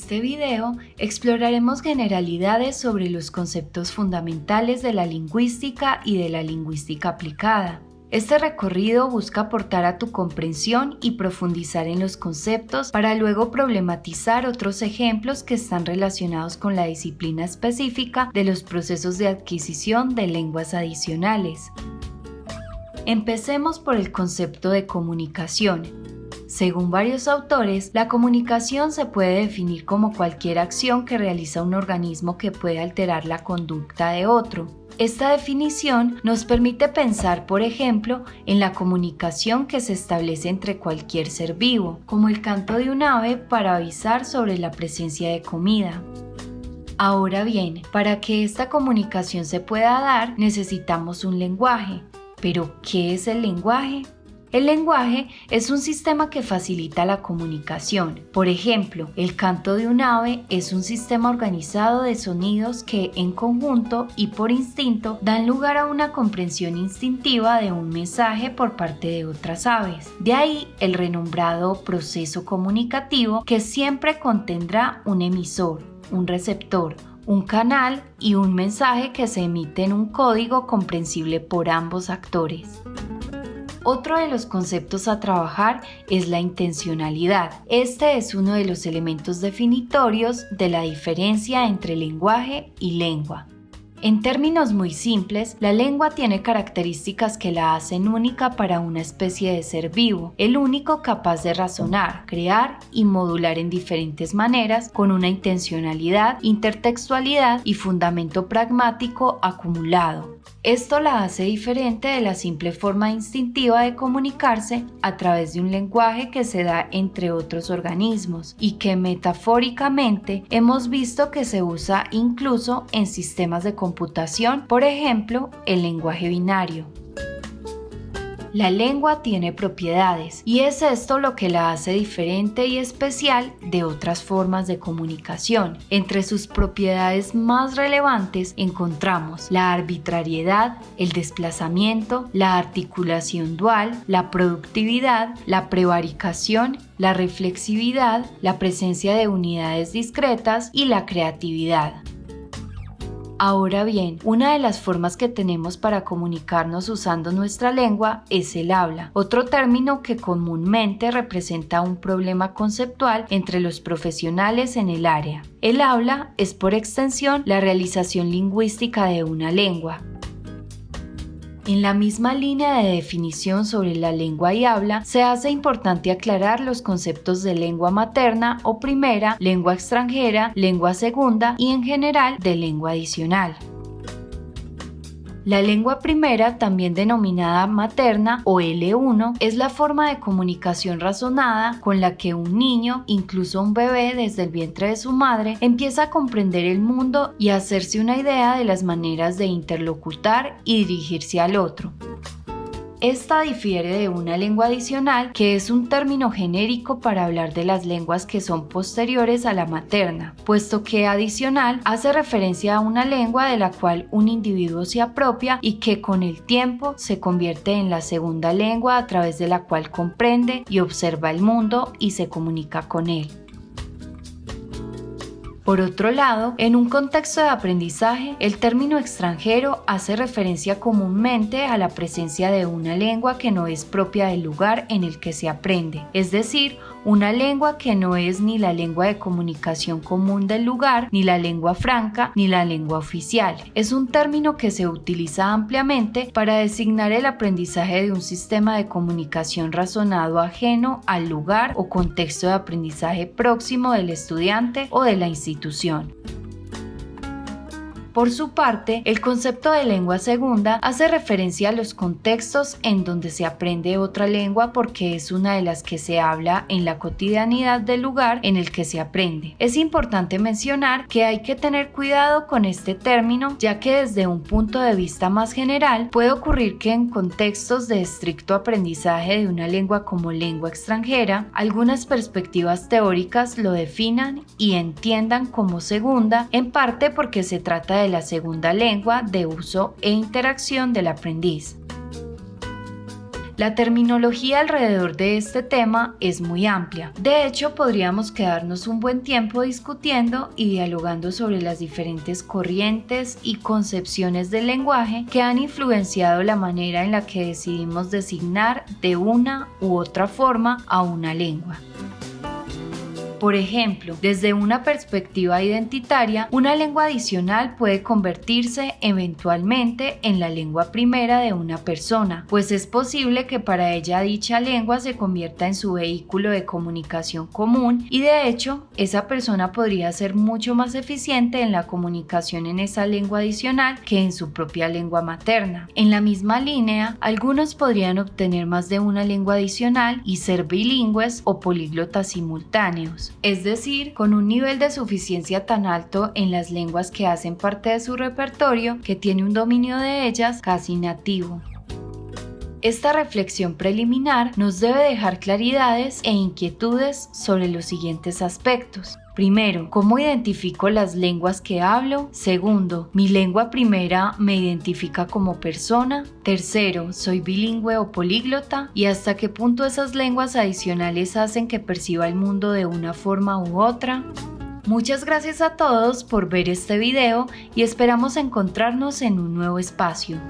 este video exploraremos generalidades sobre los conceptos fundamentales de la lingüística y de la lingüística aplicada. Este recorrido busca aportar a tu comprensión y profundizar en los conceptos para luego problematizar otros ejemplos que están relacionados con la disciplina específica de los procesos de adquisición de lenguas adicionales. Empecemos por el concepto de comunicación. Según varios autores, la comunicación se puede definir como cualquier acción que realiza un organismo que puede alterar la conducta de otro. Esta definición nos permite pensar, por ejemplo, en la comunicación que se establece entre cualquier ser vivo, como el canto de un ave para avisar sobre la presencia de comida. Ahora bien, para que esta comunicación se pueda dar, necesitamos un lenguaje. ¿Pero qué es el lenguaje? El lenguaje es un sistema que facilita la comunicación. Por ejemplo, el canto de un ave es un sistema organizado de sonidos que en conjunto y por instinto dan lugar a una comprensión instintiva de un mensaje por parte de otras aves. De ahí el renombrado proceso comunicativo, que siempre contendrá un emisor, un receptor, un canal y un mensaje que se emite en un código comprensible por ambos actores. Otro de los conceptos a trabajar es la intencionalidad. Este es uno de los elementos definitorios de la diferencia entre lenguaje y lengua. En términos muy simples, la lengua tiene características que la hacen única para una especie de ser vivo, el único capaz de razonar, crear y modular en diferentes maneras con una intencionalidad, intertextualidad y fundamento pragmático acumulado. Esto la hace diferente de la simple forma instintiva de comunicarse a través de un lenguaje que se da entre otros organismos y que metafóricamente hemos visto que se usa incluso en sistemas de computación, por ejemplo, el lenguaje binario. La lengua tiene propiedades y es esto lo que la hace diferente y especial de otras formas de comunicación. Entre sus propiedades más relevantes encontramos la arbitrariedad, el desplazamiento, la articulación dual, la productividad, la prevaricación, la reflexividad, la presencia de unidades discretas y la creatividad. Ahora bien, una de las formas que tenemos para comunicarnos usando nuestra lengua es el habla, otro término que comúnmente representa un problema conceptual entre los profesionales en el área. El habla es por extensión la realización lingüística de una lengua. En la misma línea de definición sobre la lengua y habla, se hace importante aclarar los conceptos de lengua materna o primera, lengua extranjera, lengua segunda y en general de lengua adicional. La lengua primera, también denominada materna o L1, es la forma de comunicación razonada con la que un niño, incluso un bebé desde el vientre de su madre, empieza a comprender el mundo y a hacerse una idea de las maneras de interlocutar y dirigirse al otro. Esta difiere de una lengua adicional, que es un término genérico para hablar de las lenguas que son posteriores a la materna, puesto que adicional hace referencia a una lengua de la cual un individuo se apropia y que con el tiempo se convierte en la segunda lengua a través de la cual comprende y observa el mundo y se comunica con él. Por otro lado, en un contexto de aprendizaje, el término extranjero hace referencia comúnmente a la presencia de una lengua que no es propia del lugar en el que se aprende, es decir, una lengua que no es ni la lengua de comunicación común del lugar, ni la lengua franca, ni la lengua oficial. Es un término que se utiliza ampliamente para designar el aprendizaje de un sistema de comunicación razonado ajeno al lugar o contexto de aprendizaje próximo del estudiante o de la institución. Por su parte, el concepto de lengua segunda hace referencia a los contextos en donde se aprende otra lengua porque es una de las que se habla en la cotidianidad del lugar en el que se aprende. Es importante mencionar que hay que tener cuidado con este término, ya que desde un punto de vista más general puede ocurrir que en contextos de estricto aprendizaje de una lengua como lengua extranjera, algunas perspectivas teóricas lo definan y entiendan como segunda, en parte porque se trata de la segunda lengua de uso e interacción del aprendiz. La terminología alrededor de este tema es muy amplia. De hecho, podríamos quedarnos un buen tiempo discutiendo y dialogando sobre las diferentes corrientes y concepciones del lenguaje que han influenciado la manera en la que decidimos designar de una u otra forma a una lengua. Por ejemplo, desde una perspectiva identitaria, una lengua adicional puede convertirse eventualmente en la lengua primera de una persona, pues es posible que para ella dicha lengua se convierta en su vehículo de comunicación común y de hecho, esa persona podría ser mucho más eficiente en la comunicación en esa lengua adicional que en su propia lengua materna. En la misma línea, algunos podrían obtener más de una lengua adicional y ser bilingües o políglotas simultáneos. Es decir, con un nivel de suficiencia tan alto en las lenguas que hacen parte de su repertorio que tiene un dominio de ellas casi nativo. Esta reflexión preliminar nos debe dejar claridades e inquietudes sobre los siguientes aspectos. Primero, ¿cómo identifico las lenguas que hablo? Segundo, ¿mi lengua primera me identifica como persona? Tercero, ¿soy bilingüe o políglota? ¿Y hasta qué punto esas lenguas adicionales hacen que perciba el mundo de una forma u otra? Muchas gracias a todos por ver este video y esperamos encontrarnos en un nuevo espacio.